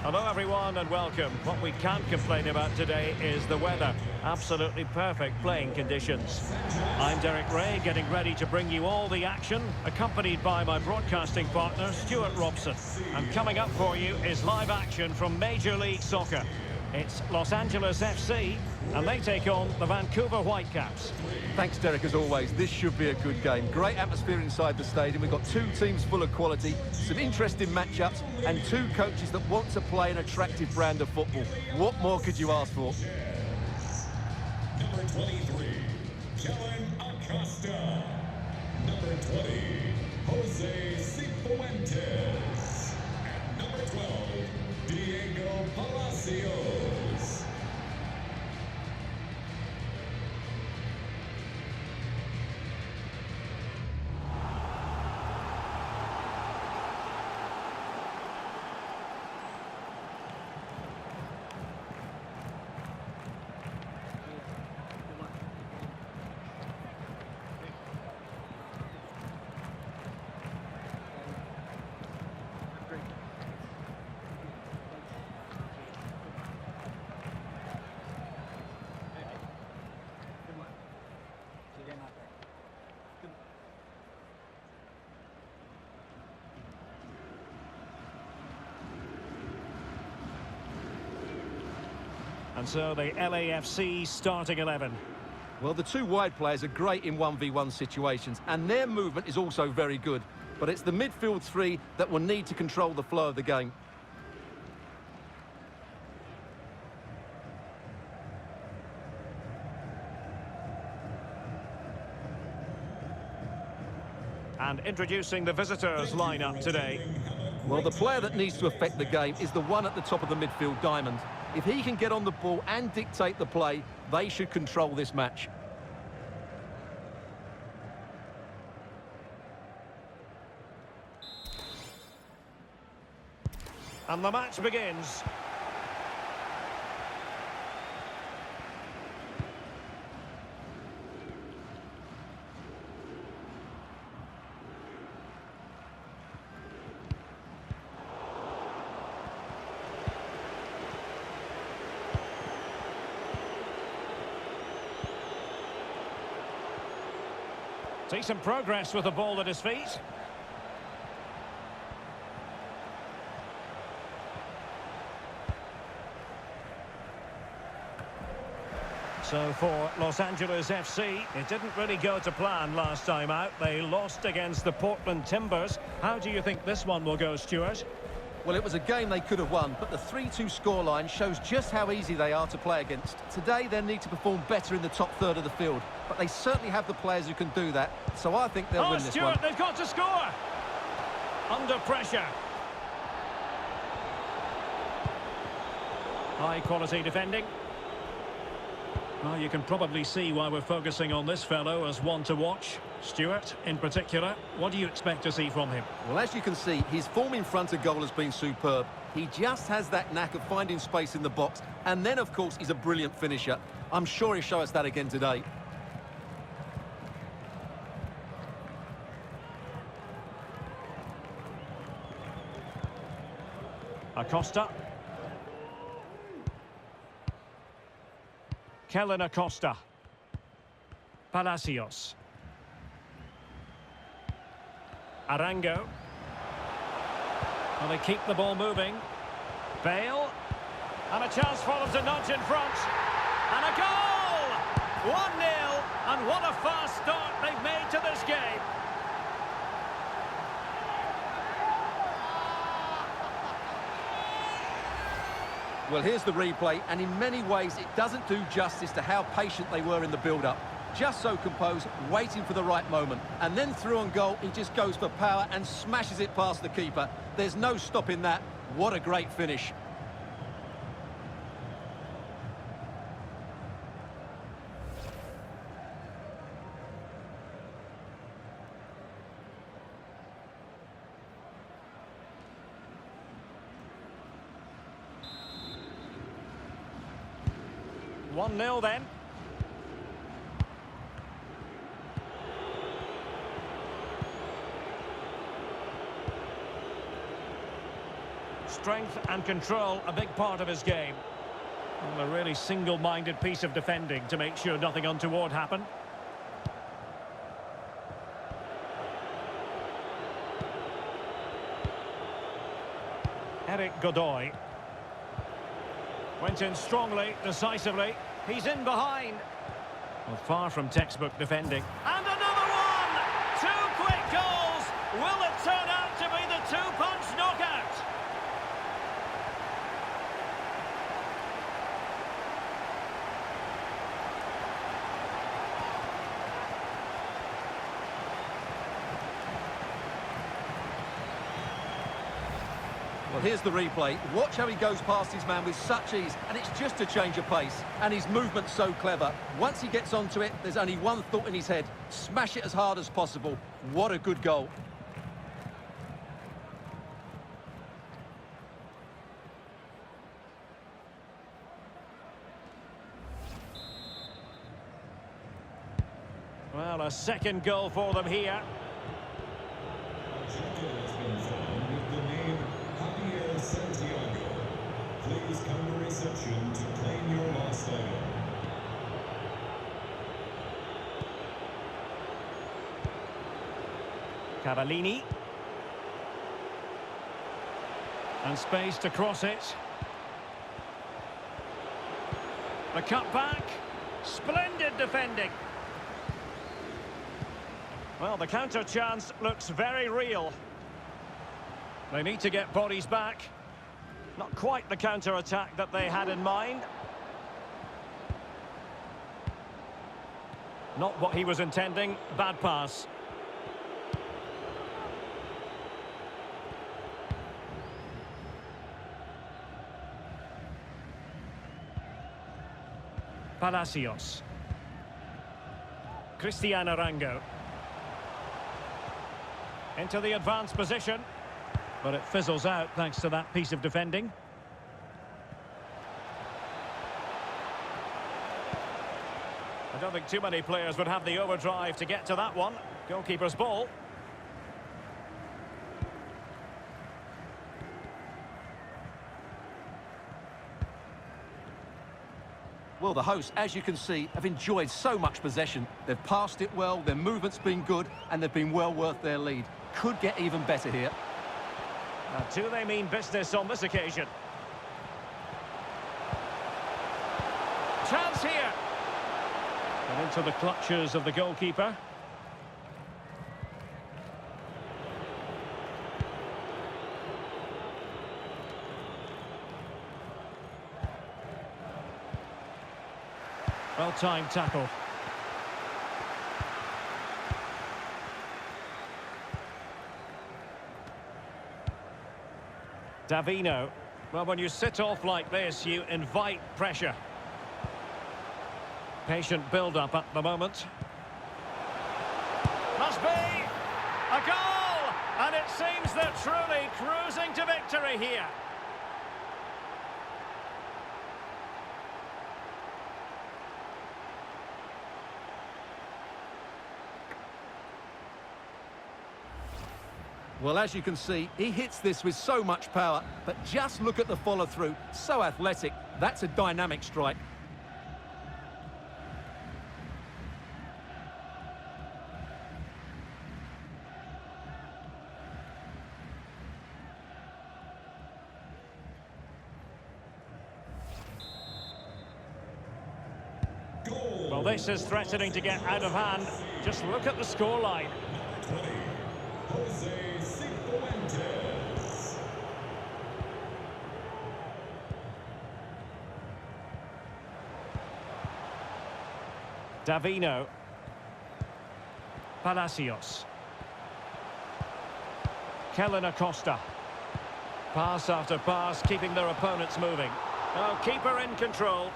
Hello everyone and welcome. What we can't complain about today is the weather. Absolutely perfect playing conditions. I'm Derek Ray, getting ready to bring you all the action, accompanied by my broadcasting partner, Stuart Robson. And coming up for you is live action from Major League Soccer. It's Los Angeles FC, and they take on the Vancouver Whitecaps. Thanks, Derek, as always. This should be a good game. Great atmosphere inside the stadium. We've got two teams full of quality, some interesting matchups, and two coaches that want to play an attractive brand of football. What more could you ask for? Number 23, Kellen Acosta. Number 20, Jose Cifuentes. And number 12, Diego Palacios. And so the LAFC starting 11. Well, the two wide players are great in 1v1 situations, and their movement is also very good. But it's the midfield three that will need to control the flow of the game. And introducing the visitors lineup today. Well, the player that needs to affect the game is the one at the top of the midfield diamond. If he can get on the ball and dictate the play, they should control this match. And the match begins. Decent progress with the ball at his feet. So for Los Angeles FC, it didn't really go to plan last time out. They lost against the Portland Timbers. How do you think this one will go, Stuart? Well, it was a game they could have won, but the 3-2 scoreline shows just how easy they are to play against. Today, they need to perform better in the top third of the field, but they certainly have the players who can do that, so I think they'll win this Stuart, one. They've got to score! Under pressure. High-quality defending. Well, you can probably see why we're focusing on this fellow as one to watch. Stuart, in particular, what do you expect to see from him? Well, as you can see, his form in front of goal has been superb. He just has that knack of finding space in the box, and then, of course, he's a brilliant finisher. I'm sure he'll show us that again today. Acosta. Kellen Acosta. Palacios. Arango. Well, they keep the ball moving. Bale. And a chance for them to nudge in front. And a goal! 1-0. And what a fast start they've made to this game. Well, here's the replay, and in many ways it doesn't do justice to how patient they were in the build-up. Just so composed, waiting for the right moment. And then through on goal, he just goes for power and smashes it past the keeper. There's no stopping that. What a great finish. One 1-0 then. Strength and control, a big part of his game. Well, a really single-minded piece of defending to make sure nothing untoward happened. Eric Godoy. Went in strongly, decisively. He's in behind. Well, far from textbook defending. And another one! Two quick goals! Will it turn out to be the two-punch knockout? Well, here's the replay. Watch how he goes past his man with such ease, and it's just a change of pace. And his movement's so clever. Once he gets onto it, there's only one thought in his head. Smash it as hard as possible. What a good goal. Well, a second goal for them here. Please come to reception to claim your lost item. Cavallini. And space to cross it. The cut back. Splendid defending. Well, the counter chance looks very real. They need to get bodies back. Not quite the counter-attack that they had in mind. Not what he was intending. Bad pass. Palacios. Cristian Arango. Into the advanced position. But it fizzles out thanks to that piece of defending. I don't think too many players would have the overdrive to get to that one. Goalkeeper's ball. Well, the hosts, as you can see, have enjoyed so much possession. They've passed it well, their movement's been good, and they've been well worth their lead. Could get even better here. Now, do they mean business on this occasion? Chance here. And into the clutches of the goalkeeper. Well-timed tackle. Davino. Well, when you sit off like this, you invite pressure. Patient build-up at the moment. Must be a goal! And it seems they're truly cruising to victory here. Well, as you can see, he hits this with so much power, but just look at the follow-through. So athletic. That's a dynamic strike. Well, this is threatening to get out of hand. Just look at the scoreline. 20, Jose Cifuentes. Davino. Palacios. Kellen Acosta. Pass after pass, keeping their opponents moving. Oh, keeper in control.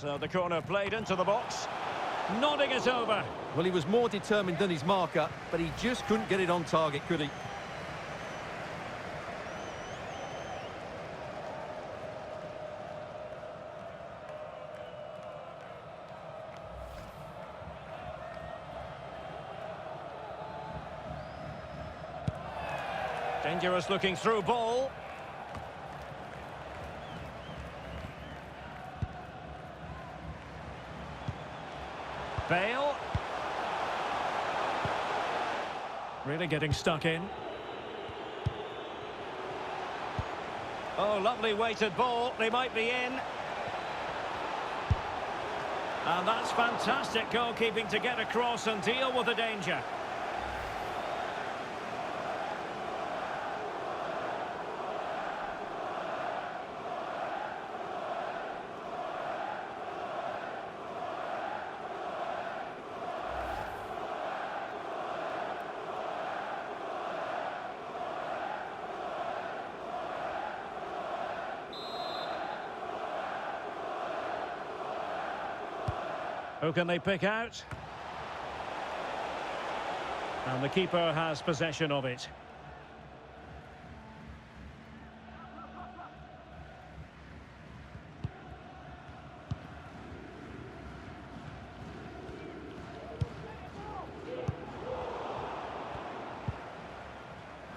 So the corner played into the box. Nodding it over. Well, he was more determined than his marker, but he just couldn't get it on target, could he? Dangerous looking through ball. Bale. Really getting stuck in. Oh, lovely weighted ball. They might be in. And that's fantastic goalkeeping to get across and deal with the danger. Who can they pick out? And the keeper has possession of it.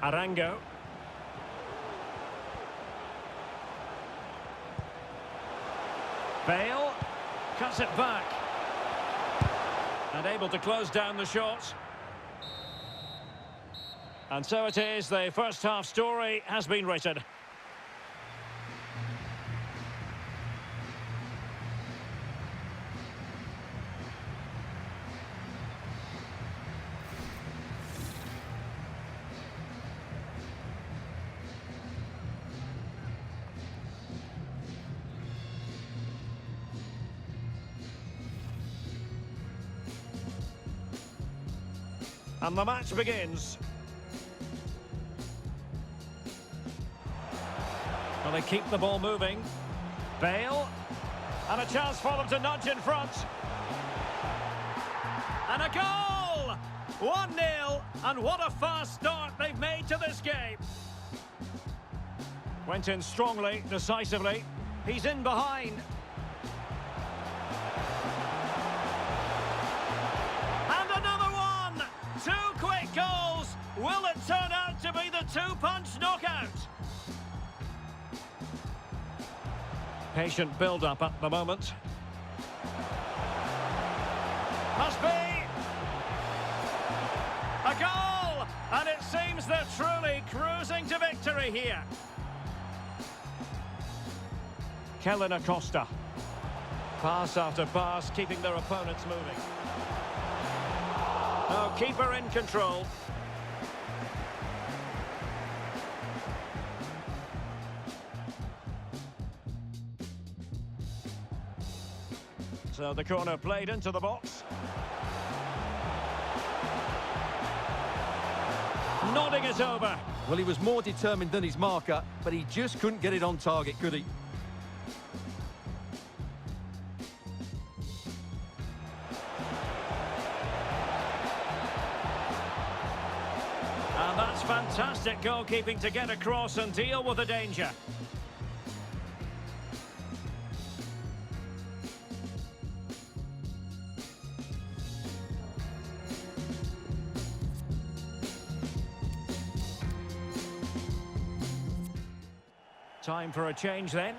Arango. Bale cuts it back. And able to close down the shot. And so it is, the first half story has been written. And the match begins. Well, they keep the ball moving. Bale. And a chance for them to nudge in front. And a goal! 1-0. And what a fast start they've made to this game. Went in strongly, decisively. He's in behind. Will it turn out to be the two-punch knockout? Patient build-up at the moment. Must be! A goal! And it seems they're truly cruising to victory here. Kellen Acosta. Pass after pass, keeping their opponents moving. Oh, keeper in control. So the corner played into the box. Nodding it over. Well, he was more determined than his marker, but he just couldn't get it on target, could he? And that's fantastic goalkeeping to get across and deal with the danger. Time for a change then.